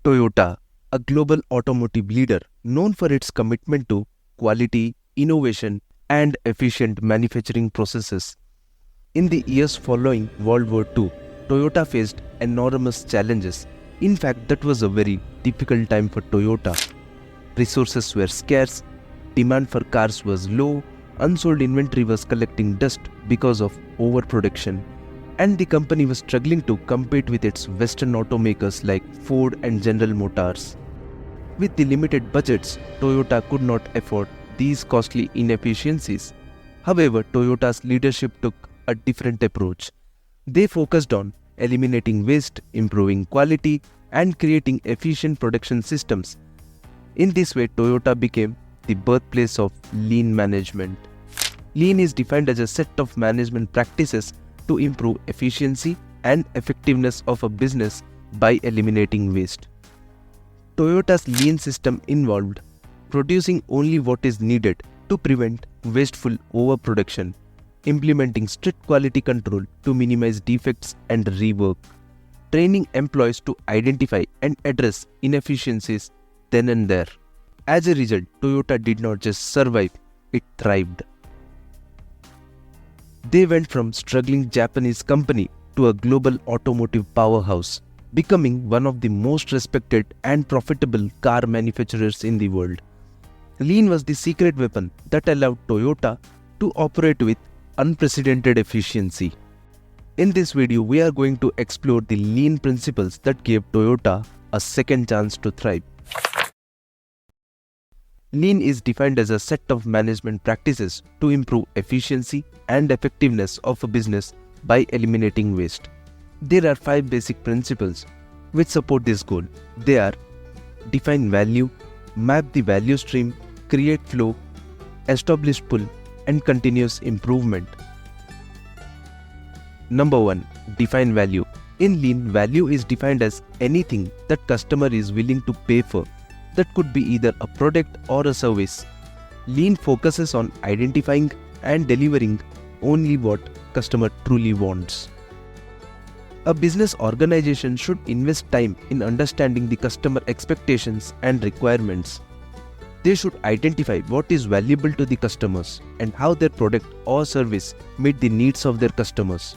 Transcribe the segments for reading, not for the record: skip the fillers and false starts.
Toyota, a global automotive leader known for its commitment to quality, innovation, and efficient manufacturing processes. In the years following World War II, Toyota faced enormous challenges. In fact, that was a very difficult time for Toyota. Resources were scarce, demand for cars was low, unsold inventory was collecting dust because of overproduction, and the company was struggling to compete with its Western automakers like Ford and General Motors. With the limited budgets, Toyota could not afford these costly inefficiencies. However, Toyota's leadership took a different approach. They focused on eliminating waste, improving quality, and creating efficient production systems. In this way, Toyota became the birthplace of lean management. Lean is defined as a set of management practices to improve efficiency and effectiveness of a business by eliminating waste. Toyota's lean system involved producing only what is needed to prevent wasteful overproduction, implementing strict quality control to minimize defects and rework, training employees to identify and address inefficiencies then and there. As a result, Toyota did not just survive, it thrived. They went from struggling Japanese company to a global automotive powerhouse, becoming one of the most respected and profitable car manufacturers in the world. Lean was the secret weapon that allowed Toyota to operate with unprecedented efficiency. In this video, we are going to explore the lean principles that gave Toyota a second chance to thrive. Lean is defined as a set of management practices to improve efficiency and effectiveness of a business by eliminating waste. There are 5 basic principles which support this goal. They are: define value, map the value stream, create flow, establish pull, and continuous improvement. Number 1. Define value. In Lean, value is defined as anything that customer is willing to pay for. That could be either a product or a service. Lean focuses on identifying and delivering only what customer truly wants. A business organization should invest time in understanding the customer expectations and requirements. They should identify what is valuable to the customers and how their product or service meet the needs of their customers.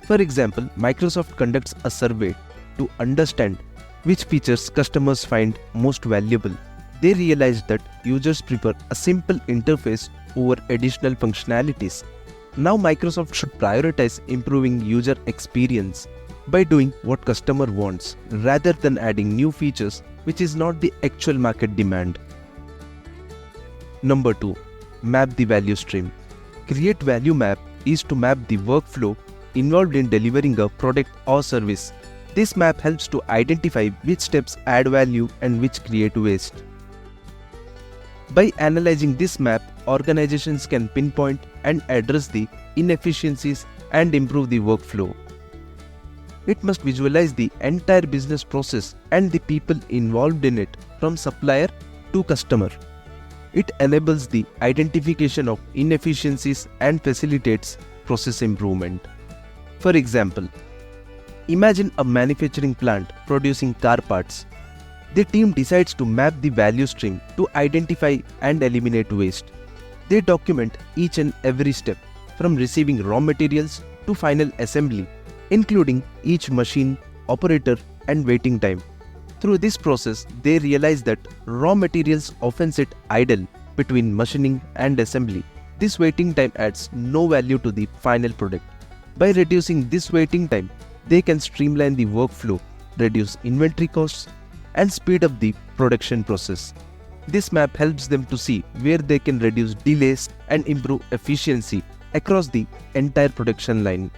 For example, Microsoft conducts a survey to understand which features customers find most valuable. They realized that users prefer a simple interface over additional functionalities. Now Microsoft should prioritize improving user experience by doing what customer wants rather than adding new features which is not the actual market demand. Number 2. Map the value stream. Create value map is to map the workflow involved in delivering a product or service. This map helps to identify which steps add value and which create waste. By analyzing this map, organizations can pinpoint and address the inefficiencies and improve the workflow. It must visualize the entire business process and the people involved in it, from supplier to customer. It enables the identification of inefficiencies and facilitates process improvement. For example, imagine a manufacturing plant producing car parts. The team decides to map the value stream to identify and eliminate waste. They document each and every step, from receiving raw materials to final assembly, including each machine, operator, and waiting time. Through this process, they realize that raw materials often sit idle between machining and assembly. This waiting time adds no value to the final product. By reducing this waiting time, they can streamline the workflow, reduce inventory costs, and speed up the production process. This map helps them to see where they can reduce delays and improve efficiency across the entire production line.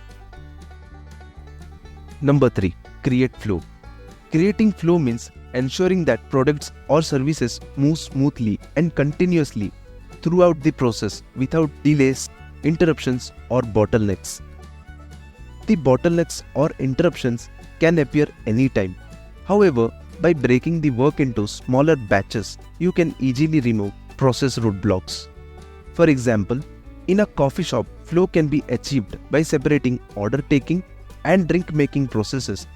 Number 3. Create flow. Creating flow means ensuring that products or services move smoothly and continuously throughout the process without delays, interruptions, or bottlenecks. The bottlenecks or interruptions can appear anytime. However, by breaking the work into smaller batches, you can easily remove process roadblocks. For example, in a coffee shop, flow can be achieved by separating order taking and drink making processes.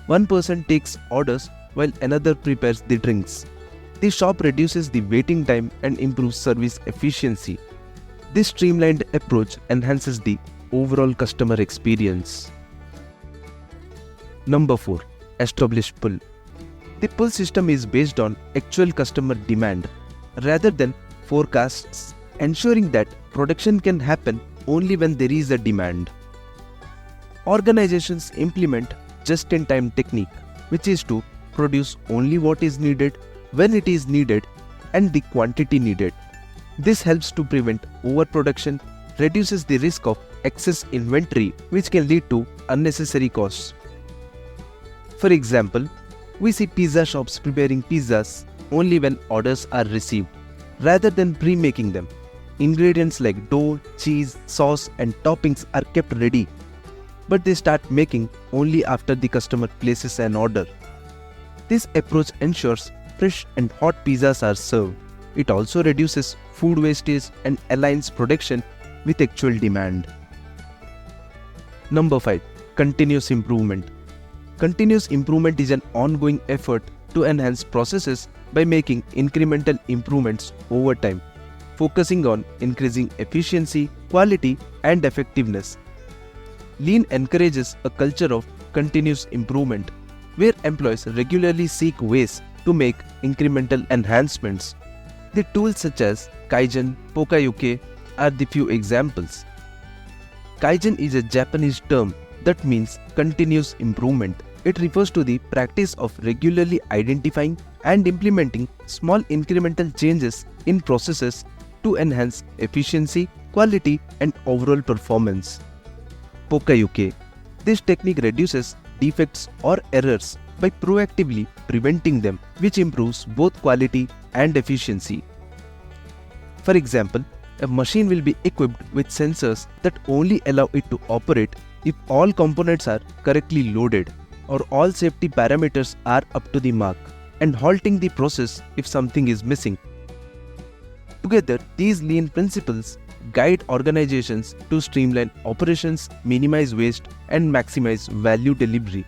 One person takes orders while another prepares the drinks. The shop reduces the waiting time and improves service efficiency. This streamlined approach enhances the overall customer experience. Number 4. Establish pull. The pull system is based on actual customer demand rather than forecasts, ensuring that production can happen only when there is a demand. Organizations implement just-in-time technique, which is to produce only what is needed, when it is needed, and the quantity needed. This helps to prevent overproduction, reduces the risk of excess inventory, which can lead to unnecessary costs. For example, we see pizza shops preparing pizzas only when orders are received, rather than pre-making them. Ingredients like dough, cheese, sauce, and toppings are kept ready, but they start making only after the customer places an order. This approach ensures fresh and hot pizzas are served. It also reduces food wastage and aligns production with actual demand. Number 5. Continuous improvement. Continuous improvement is an ongoing effort to enhance processes by making incremental improvements over time, focusing on increasing efficiency, quality, and effectiveness. Lean encourages a culture of continuous improvement, where employees regularly seek ways to make incremental enhancements. The tools such as Kaizen, Pokayuke are the few examples. Kaizen is a Japanese term that means continuous improvement. It refers to the practice of regularly identifying and implementing small incremental changes in processes to enhance efficiency, quality, and overall performance. Pokayuke. This technique reduces defects or errors by proactively preventing them, which improves both quality and efficiency. For example, a machine will be equipped with sensors that only allow it to operate if all components are correctly loaded or all safety parameters are up to the mark, and halting the process if something is missing. Together, these lean principles guide organizations to streamline operations, minimize waste, and maximize value delivery.